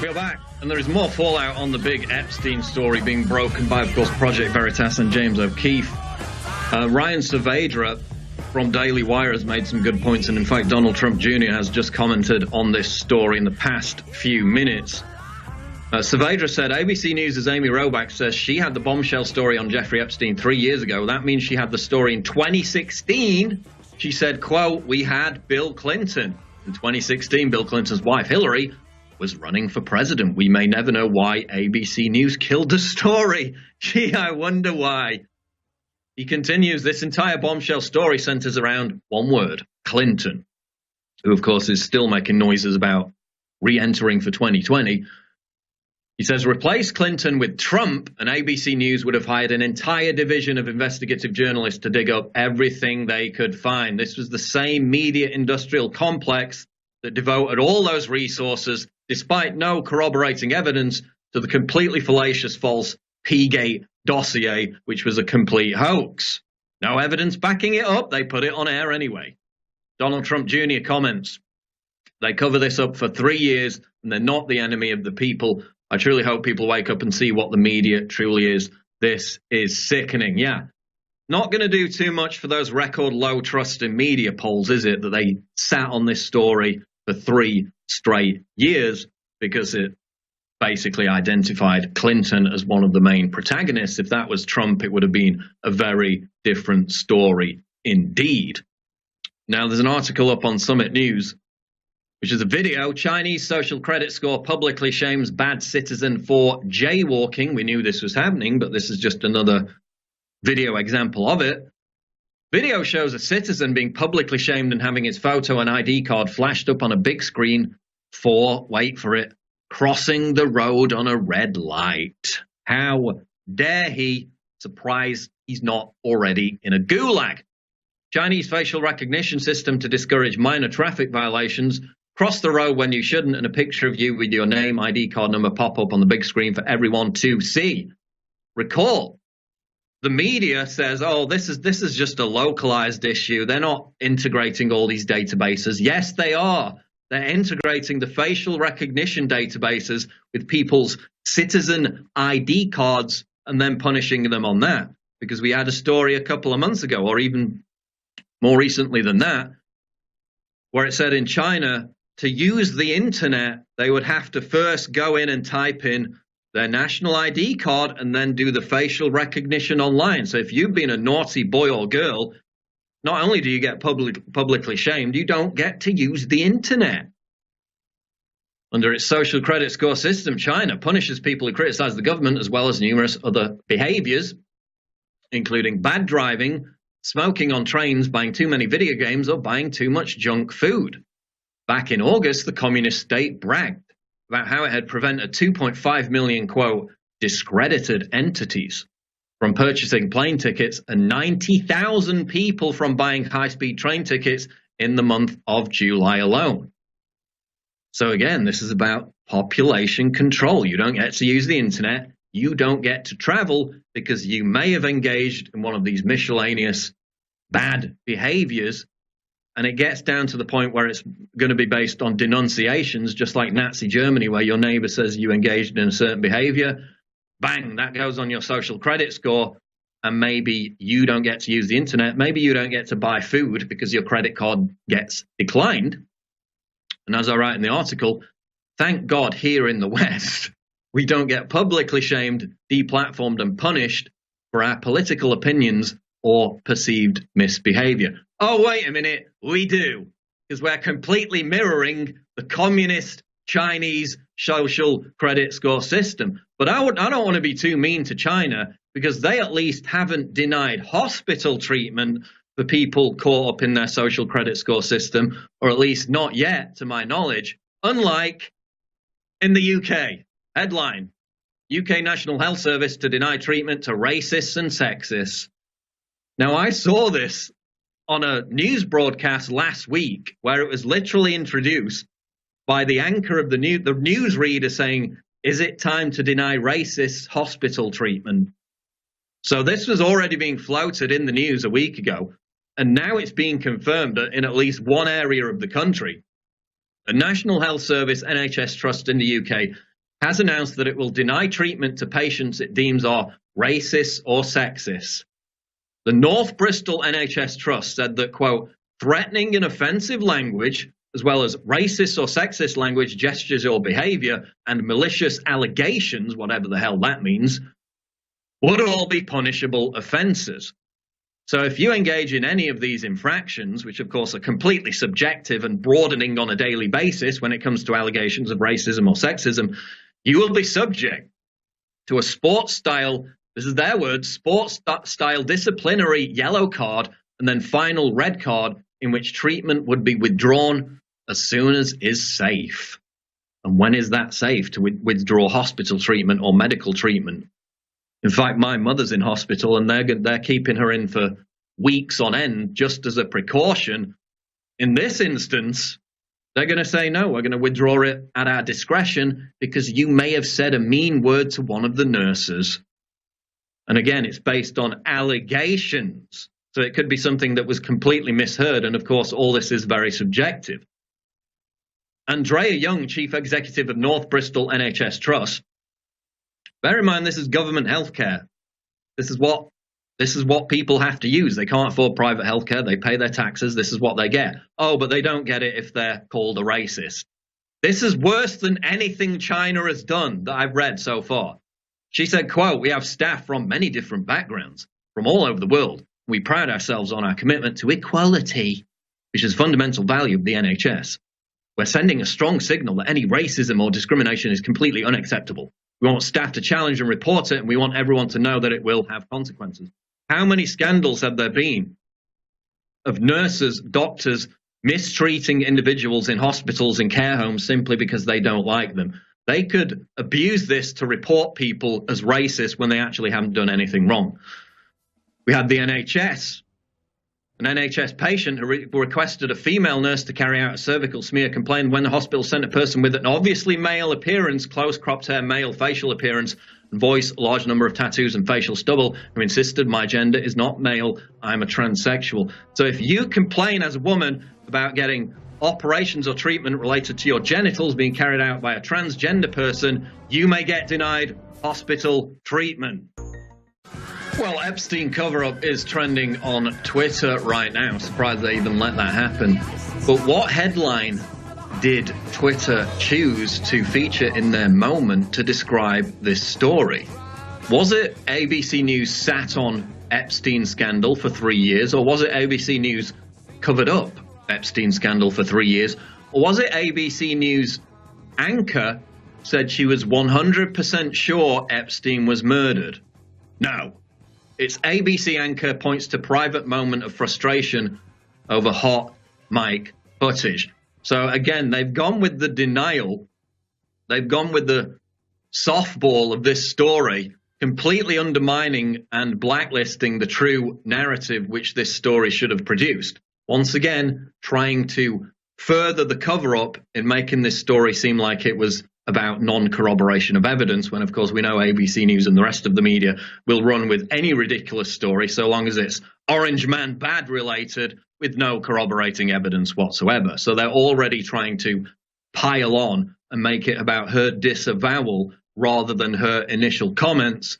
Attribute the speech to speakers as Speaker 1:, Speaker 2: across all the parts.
Speaker 1: We're back, and there is more fallout on the big Epstein story being broken by, of course, Project Veritas and James O'Keefe. Ryan Saavedra from Daily Wire has made some good points, and in fact, Donald Trump Jr. has just commented on this story in the past few minutes. Saavedra said, ABC News' Amy Robach says she had the bombshell story on Jeffrey Epstein 3 years ago. That means she had the story in 2016. She said, quote, we had Bill Clinton. In 2016, Bill Clinton's wife, Hillary, was running for president. We may never know why ABC News killed the story. Gee, I wonder why. He continues, this entire bombshell story centers around one word, Clinton, who, of course, is still making noises about re-entering for 2020. He says, replace Clinton with Trump, and ABC News would have hired an entire division of investigative journalists to dig up everything they could find. This was the same media industrial complex that devoted all those resources, despite no corroborating evidence, to the completely fallacious false P-Gate dossier, which was a complete hoax. No evidence backing it up. They put it on air anyway. Donald Trump Jr. comments, they cover this up for 3 years, and they're not the enemy of the people. I truly hope people wake up and see what the media truly is. This is sickening. Yeah, not going to do too much for those record low trust in media polls, is it, that they sat on this story for 3 straight years because it basically identified Clinton as one of the main protagonists. If that was Trump, it would have been a very different story indeed. Now, there's an article up on Summit News, which is a video. Chinese social credit score publicly shames bad citizen for jaywalking. We knew this was happening, but this is just another video example of it. Video shows a citizen being publicly shamed and having his photo and ID card flashed up on a big screen for, wait for it, crossing the road on a red light. How dare he? Surprised he's not already in a gulag. Chinese facial recognition system to discourage minor traffic violations. Cross the road when you shouldn't, and a picture of you with your name, ID card number pop up on the big screen for everyone to see. Recall, the media says, oh, this is just a localized issue. They're not integrating all these databases. Yes, they are. They're integrating the facial recognition databases with people's citizen ID cards and then punishing them on that. Because we had a story a couple of months ago, or even more recently than that, where it said in China, to use the internet, they would have to first go in and type in their national ID card and then do the facial recognition online. So if you've been a naughty boy or girl, not only do you get publicly shamed, you don't get to use the internet. Under its social credit score system, China punishes people who criticize the government as well as numerous other behaviors, including bad driving, smoking on trains, buying too many video games, or buying too much junk food. Back in August, the communist state bragged about how it had prevented 2.5 million, quote, discredited entities from purchasing plane tickets and 90,000 people from buying high-speed train tickets in the month of July alone. So again, this is about population control. You don't get to use the internet. You don't get to travel because you may have engaged in one of these miscellaneous bad behaviors. And it gets down to the point where it's going to be based on denunciations, just like Nazi Germany, where your neighbor says you engaged in a certain behavior. Bang, that goes on your social credit score. And maybe you don't get to use the internet. Maybe you don't get to buy food because your credit card gets declined. And as I write in the article, thank God here in the West, we don't get publicly shamed, deplatformed, and punished for our political opinions or perceived misbehavior. Oh, wait a minute, we do, because we're completely mirroring the communist Chinese social credit score system. But I don't want to be too mean to China, because they at least haven't denied hospital treatment for people caught up in their social credit score system, or at least not yet, to my knowledge, unlike in the UK. Headline, UK National Health Service to deny treatment to racists and sexists. Now, I saw this on a news broadcast last week where it was literally introduced by the anchor of the newsreader saying, is it time to deny racists hospital treatment? So this was already being floated in the news a week ago, and now it's being confirmed in at least one area of the country. The National Health Service NHS Trust in the UK has announced that it will deny treatment to patients it deems are racist or sexist. The North Bristol NHS Trust said that, quote, threatening and offensive language, as well as racist or sexist language, gestures, or behavior, and malicious allegations, whatever the hell that means, would all be punishable offences. So if you engage in any of these infractions, which of course are completely subjective and broadening on a daily basis when it comes to allegations of racism or sexism, you will be subject to a sports style, this is their word, sports style disciplinary yellow card and then final red card in which treatment would be withdrawn as soon as is safe. And when is that safe to withdraw hospital treatment or medical treatment? In fact, my mother's in hospital and they're keeping her in for weeks on end just as a precaution. In this instance, they're going to say, no, we're going to withdraw it at our discretion because you may have said a mean word to one of the nurses. And again, it's based on allegations. So it could be something that was completely misheard. And of course, all this is very subjective. Andrea Young, Chief Executive of North Bristol NHS Trust. Bear in mind, this is government healthcare. This is what people have to use. They can't afford private healthcare. They pay their taxes. This is what they get. Oh, but they don't get it if they're called a racist. This is worse than anything China has done that I've read so far. She said, quote, we have staff from many different backgrounds from all over the world. We pride ourselves on our commitment to equality, which is a fundamental value of the NHS. We're sending a strong signal that any racism or discrimination is completely unacceptable. We want staff to challenge and report it, and we want everyone to know that it will have consequences. How many scandals have there been of nurses, doctors mistreating individuals in hospitals and care homes simply because they don't like them? They could abuse this to report people as racist when they actually haven't done anything wrong. We had the NHS. An NHS patient who requested a female nurse to carry out a cervical smear complained when the hospital sent a person with an obviously male appearance, close cropped hair, male facial appearance, voice, large number of tattoos and facial stubble, who insisted my gender is not male, I'm a transsexual. So if you complain as a woman about getting operations or treatment related to your genitals being carried out by a transgender person, you may get denied hospital treatment. Well, Epstein cover-up is trending on Twitter right now. I'm surprised they even let that happen. But what headline did Twitter choose to feature in their moment to describe this story? Was it ABC News sat on Epstein scandal for 3 years, or was it ABC News covered up Epstein scandal for 3 years, or was it ABC News anchor said she was 100% sure Epstein was murdered? No. Its ABC anchor points to private moment of frustration over hot mic footage. So again, they've gone with the denial. They've gone with the softball of this story, completely undermining and blacklisting the true narrative which this story should have produced. Once again, trying to further the cover-up in making this story seem like it was about non-corroboration of evidence, when of course we know ABC News and the rest of the media will run with any ridiculous story so long as it's Orange Man bad related with no corroborating evidence whatsoever. So they're already trying to pile on and make it about her disavowal rather than her initial comments,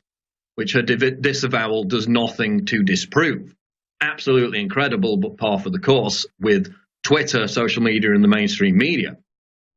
Speaker 1: which her disavowal does nothing to disprove. Absolutely incredible, but par for the course with Twitter, social media, and the mainstream media.